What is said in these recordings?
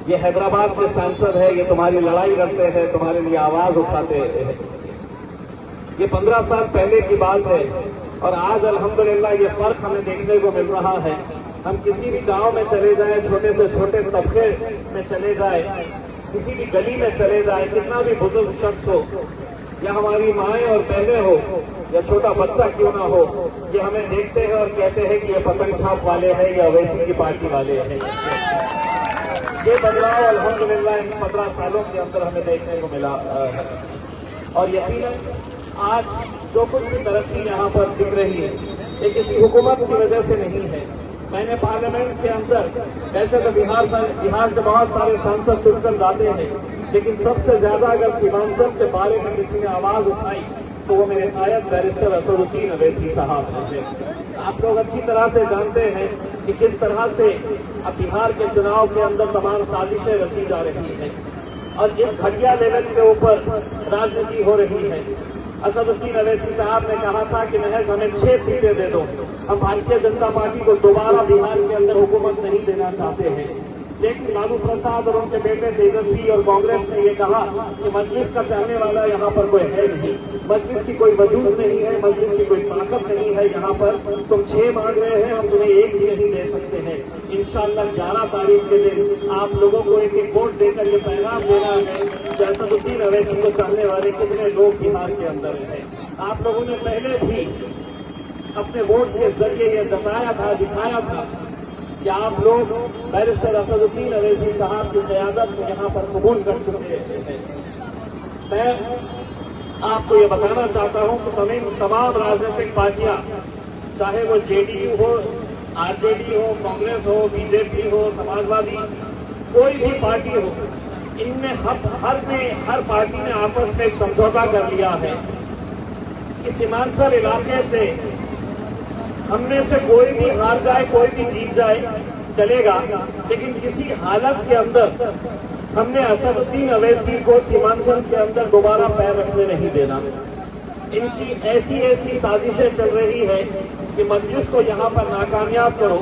ये हैदराबाद के सांसद है, ये तुम्हारी लड़ाई लड़ते हैं, तुम्हारे लिए आवाज उठाते हैं। ये 15 साल पहले की बात है और आज अल्हम्दुलिल्लाह ये फर्क हमें देखने को मिल रहा है। हम किसी भी गांव में चले जाए, छोटे से छोटे तबके में चले जाए, किसी भी गली में चले जाए, कितना भी बुजुर्ग शख्स हो या हमारी माएं और बहनें हो या छोटा बच्चा क्यों ना हो, ये हमें देखते हैं और कहते हैं कि ये पतंग छाप वाले हैं या ओवैसी की पार्टी वाले हैं। ये बदलाव अल्हम्दुलिल्लाह इन 15 सालों के अंदर हमें देखने को मिला और यकीनन आज जो कुछ भी तरक्की यहाँ पर दिख रही है ये किसी हुकूमत की वजह से नहीं है। मैंने पार्लियामेंट के अंदर वैसे तो बिहार से बहुत सारे सांसद चुनकर लाते हैं, लेकिन सबसे ज्यादा अगर सीमांचल के बारे में किसी ने आवाज उठाई तो वो मेरे शायद बैरिस्टर असदुद्दीन अवैसी साहब हैं। आप लोग अच्छी तरह से जानते हैं कि किस तरह से अब बिहार के चुनाव के अंदर तमाम साजिशें रची जा रही हैं और इस घटिया लेवल के ऊपर राजनीति हो रही है। असदुद्दीन अवैसी साहब ने कहा था कि महज हमें 6 सीटें दे दो, हम भारतीय जनता पार्टी को दोबारा बिहार के अंदर हुकूमत नहीं देना चाहते हैं। लेकिन लालू प्रसाद और उनके बेटे तेजस्वी और कांग्रेस ने ये कहा कि मजलिस का चाहने वाला यहाँ पर कोई है नहीं, मजलिस की कोई वजूद नहीं है, मजलिस की कोई ताकत नहीं है यहाँ पर। तुम 6 मांग रहे हैं, हम तुम्हें 1 भी नहीं दे सकते हैं। इंशाअल्लाह 11 तारीख के दिन आप लोगों को एक वोट देकर ये पैगाम देना है कि असदुद्दीन अवैसी को चाहने वाले कितने लोग बिहार के अंदर हैं। आप लोगों ने पहले भी अपने वोट के जरिए ये बताया था, दिखाया था कि आप लोग बैरिस्टर असदुद्दीन अवैसी साहब की क़यादत को यहाँ पर कबूल कर चुके हैं। मैं आपको ये बताना चाहता हूँ कि तमाम राजनीतिक पार्टियां, चाहे वो जेडीयू हो, आरजेडी हो, कांग्रेस हो, बीजेपी हो, समाजवादी, कोई भी पार्टी हो, इनमें हर पार्टी ने आपस में एक समझौता कर लिया है कि सीमांचल इलाके से हमने से कोई भी हार जाए, कोई भी जीत जाए चलेगा, लेकिन किसी हालत के अंदर हमने असदुद्दीन अवैसी को सीमांचल के अंदर दोबारा पैर रखने नहीं देना। इनकी ऐसी साजिशें चल रही है कि मजलिस को यहाँ पर नाकामयाब करो,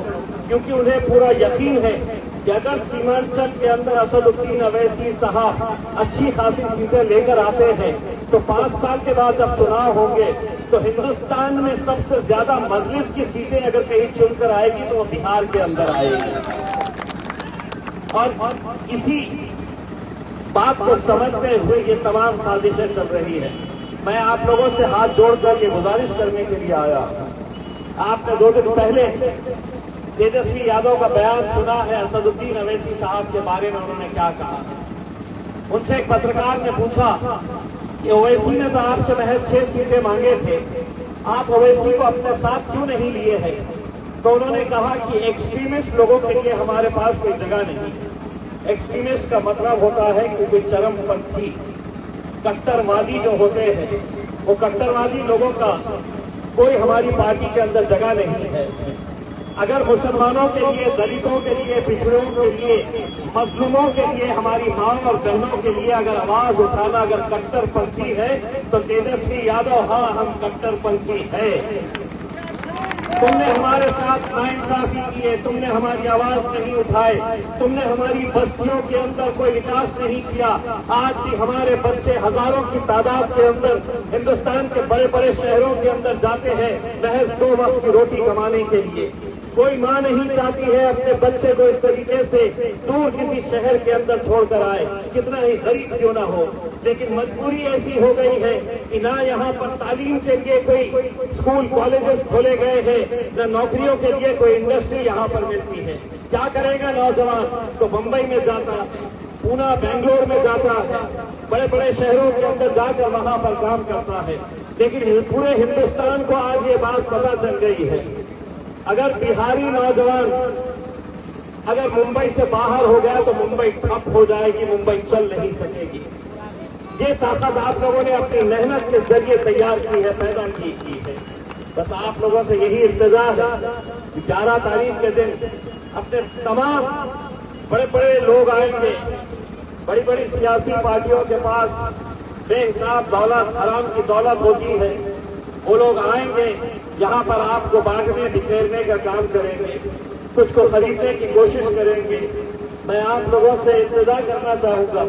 क्योंकि उन्हें पूरा यकीन है कि अगर सीमांचल के अंदर असदुद्दीन अवैसी साहब अच्छी खासी सीटें लेकर आते हैं तो 5 साल के बाद जब चुनाव होंगे तो हिंदुस्तान में सबसे ज्यादा मजलिस की सीटें अगर कहीं चुनकर आएगी तो वो बिहार के अंदर आएगी। और इसी बात को समझते हुए ये तमाम साजिशें चल रही है। मैं आप लोगों से हाथ जोड़कर ये गुजारिश करने के लिए आया। आपने 2 दिन पहले तेजस्वी यादव का बयान सुना है असदुद्दीन अवैसी साहब के बारे में। उन्होंने क्या कहा, उनसे एक पत्रकार ने पूछा कि ओवैसी ने तो आपसे महज 6 सीटें मांगे थे, आप ओवैसी को अपने साथ क्यों नहीं लिए हैं? तो उन्होंने कहा कि एक्सट्रीमिस्ट लोगों के लिए हमारे पास कोई जगह नहीं। एक्सट्रीमिस्ट का मतलब होता है कि कोई चरमपंथी कट्टरवादी जो होते हैं, वो कट्टरवादी लोगों का कोई हमारी पार्टी के अंदर जगह नहीं है। अगर मुसलमानों के लिए, दलितों के लिए, पिछड़ों के लिए, मजलूमों के लिए, हमारी मां और बहनों के लिए अगर आवाज उठाना अगर कट्टरपंथी है तो तेजस्वी यादव, हाँ हम कट्टरपंथी है। तुमने हमारे साथ नाइंसाफी किए, तुमने हमारी आवाज नहीं उठाए, तुमने हमारी बस्तियों के अंदर कोई विकास नहीं किया। आज भी हमारे बच्चे हजारों की तादाद के अंदर हिंदुस्तान के बड़े बड़े शहरों के अंदर जाते हैं महज 2 वक्त की रोटी कमाने के लिए। कोई मां नहीं चाहती है अपने बच्चे को इस तरीके से दूर किसी शहर के अंदर छोड़कर आए, कितना ही गरीब क्यों ना हो। लेकिन मजबूरी ऐसी हो गई है कि ना यहाँ पर तालीम के लिए कोई स्कूल कॉलेजेस खोले गए हैं, न नौकरियों के लिए कोई इंडस्ट्री यहाँ पर मिलती है। क्या करेगा नौजवान? तो मुंबई में जाता है, पूना बेंगलोर में जाता है, बड़े बड़े शहरों के अंदर जाकर वहां पर काम करता है। लेकिन पूरे हिंदुस्तान को आज ये बात पता चल गई है, अगर बिहारी नौजवान अगर मुंबई से बाहर हो गया तो मुंबई ठप हो जाएगी, मुंबई चल नहीं सकेगी। ये ताकत आप लोगों ने अपनी मेहनत के जरिए तैयार की है, पैदा की है। बस आप लोगों से यही इंतजार है कि 11 तारीख के दिन अपने तमाम बड़े बड़े लोग आएंगे, बड़ी बड़ी सियासी पार्टियों के पास बेहिसाब दौलत, हराम की दौलत होती है। वो लोग आएंगे, यहाँ पर आपको बांटने बिखेरने का काम करेंगे, कुछ को खरीदने की कोशिश करेंगे। मैं आप लोगों से इंतजार करना चाहूंगा।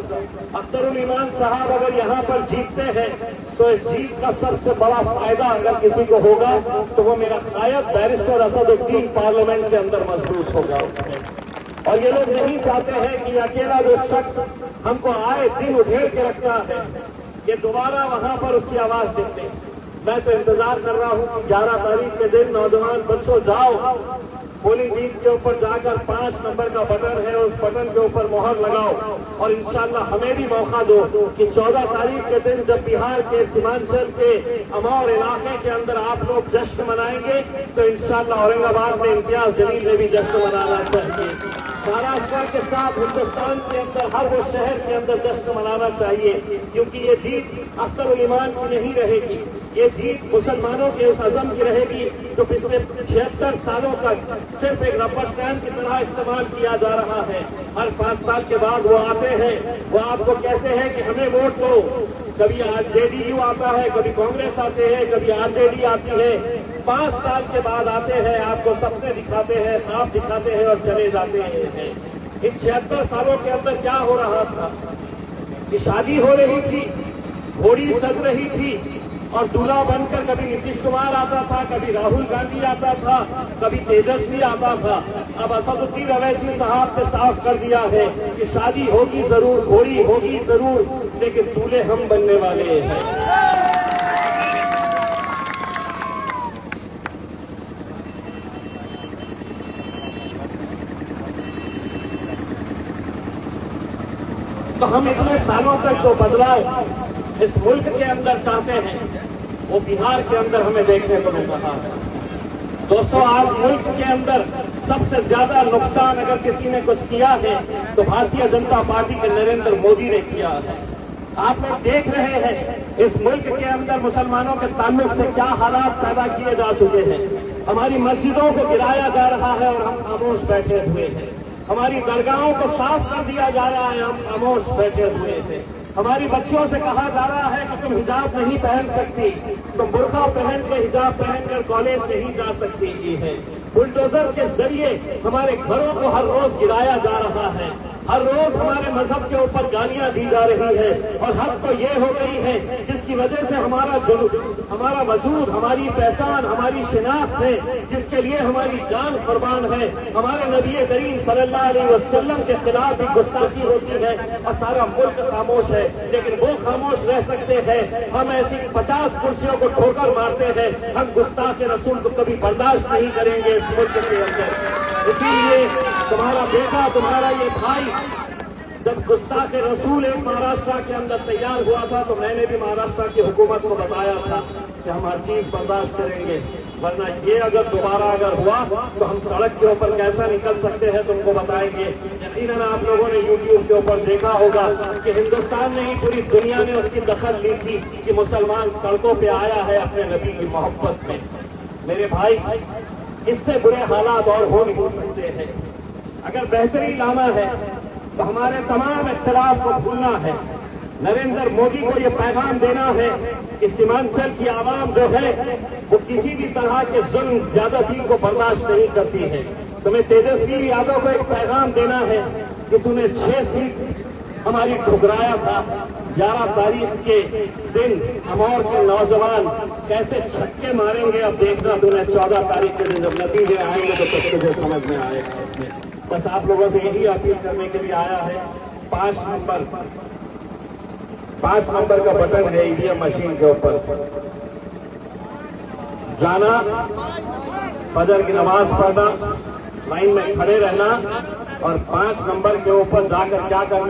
अख्तरुल ईमान साहब अगर यहाँ पर जीतते हैं तो इस जीत का सबसे बड़ा फायदा अगर किसी को होगा तो वो मेरा शायद बैरिस्टर असदुद्दीन पार्लियामेंट के अंदर महसूस होगा। और ये लोग नहीं चाहते हैं कि अकेला जो शख्स हमको आए दिन उधेड़ के रखता है ये दोबारा वहां पर उसकी आवाज देते। मैं तो इंतजार कर रहा हूं कि 11 तारीख के दिन नौजवान बच्चों जाओ पोलिंग बूथ के ऊपर जाकर 5 नंबर का बटन है उस बटन के ऊपर मोहर लगाओ और इंशाल्लाह हमें भी मौका दो कि 14 तारीख के दिन जब बिहार के सीमांचल के अमौर इलाके के अंदर आप लोग जश्न मनाएंगे तो इंशाल्लाह औरंगाबाद में इम्तियाज जलील में भी जश्न मनाना चाहिए। महाराष्ट्र के साथ हिंदुस्तान के अंदर हर वो शहर के अंदर जश्न मनाना चाहिए क्योंकि ये जीत अख्तरुल ईमान की नहीं रहेगी। ये जीत मुसलमानों के उस अज़म की रहेगी जो पिछले 76 सालों तक सिर्फ एक रबर स्टैंप की तरह इस्तेमाल किया जा रहा है। हर 5 साल के बाद वो आते हैं, वो आपको कहते हैं कि हमें वोट दो। कभी जेडीयू आता है, कभी कांग्रेस आते हैं, कभी आरजेडी आती है। 5 साल के बाद आते हैं, आपको सपने दिखाते हैं, ख्वाब दिखाते हैं और चले जाते हैं। इन 76 सालों के अंदर क्या हो रहा था कि शादी हो रही थी, घोड़ी सज रही थी और दूल्हा बनकर कभी नीतीश कुमार आता था, कभी राहुल गांधी आता था, कभी तेजस्वी आता था। अब असदुद्दीन अवैसी साहब ने साफ कर दिया है कि शादी होगी जरूर, घोड़ी होगी जरूर, लेकिन दूल्हे हम बनने वाले हैं। तो हम इतने सालों तक जो बदलाव इस मुल्क के अंदर चाहते हैं वो बिहार के अंदर हमें देखने को मिल रहा है। दोस्तों, आज मुल्क के अंदर सबसे ज्यादा नुकसान अगर किसी ने कुछ किया है तो भारतीय जनता पार्टी के नरेंद्र मोदी ने किया है। आप लोग देख रहे हैं इस मुल्क के अंदर मुसलमानों के ताल्लुक से क्या हालात पैदा किए जा चुके हैं। हमारी मस्जिदों को गिराया जा रहा है और हम खामोश बैठे हुए हैं। हमारी दरगाहों को साफ कर दिया जा रहा है, हम खामोश बैठे हुए थे। हमारी बच्चियों से कहा जा रहा है कि तुम हिजाब नहीं पहन सकती, तुम बुर्का पहन के हिजाब पहनकर कॉलेज नहीं जा सकती है। बुलडोजर के जरिए हमारे घरों को हर रोज गिराया जा रहा है, हर रोज हमारे मजहब के ऊपर गालियां दी जा रही है और हद तो ये हो गई है जिसकी वजह से हमारा वजूद, हमारी पहचान, हमारी शिनाख्त है, जिसके लिए हमारी जान कुर्बान है, हमारे नबी करीम सल्लल्लाहु अलैहि वसल्लम के खिलाफ भी गुस्ताखी होती है और सारा मुल्क खामोश है। लेकिन वो खामोश रह सकते हैं, हम ऐसी 50 कुर्सियों को ठोकर मारते हैं। हम गुस्ताख रसूल को कभी बर्दाश्त नहीं करेंगे इस मुल्क के अंदर। इसीलिए तुम्हारा बेटा, तुम्हारा ये भाई जब गुस्ताख रसूल एक महाराष्ट्र के अंदर तैयार हुआ था तो मैंने भी महाराष्ट्र की हुकूमत को बताया था कि हम हर चीज बर्दाश्त करेंगे, वरना ये अगर दोबारा अगर हुआ तो हम सड़क के ऊपर कैसा निकल सकते हैं तुमको बताएंगे। यकीनन आप लोगों ने यूट्यूब के ऊपर देखा होगा कि हिंदुस्तान में ही पूरी दुनिया ने उसकी दखल ली थी कि मुसलमान सड़कों पे आया है अपने नबी की मोहब्बत में। मेरे भाई, इससे बुरे हालात और हो नहीं सकते हैं। अगर बेहतरी लाना है तो हमारे तमाम इख्तिलाफ को भूलना है। नरेंद्र मोदी को ये पैगाम देना है कि सीमांचल की आवाम जो है वो किसी भी तरह के जुल्म ज्यादती को बर्दाश्त नहीं करती है। तुम्हें तेजस्वी यादव को एक पैगाम देना है कि तूने 6 सीट हमारी ठुकराया था। 11 तारीख के दिन अमौर के नौजवान कैसे छक्के मारेंगे अब देखना तूने। 14 तारीख के दिन जब नतीजे आएंगे तो कुछ तुझे समझ में आएगा। बस आप लोगों से यही अपील करने के लिए आया है। 5 नंबर का बटन है ईवीएम मशीन के ऊपर, जाना, फजर की नमाज पढ़ना, लाइन में खड़े रहना और 5 नंबर के ऊपर जाकर क्या करना।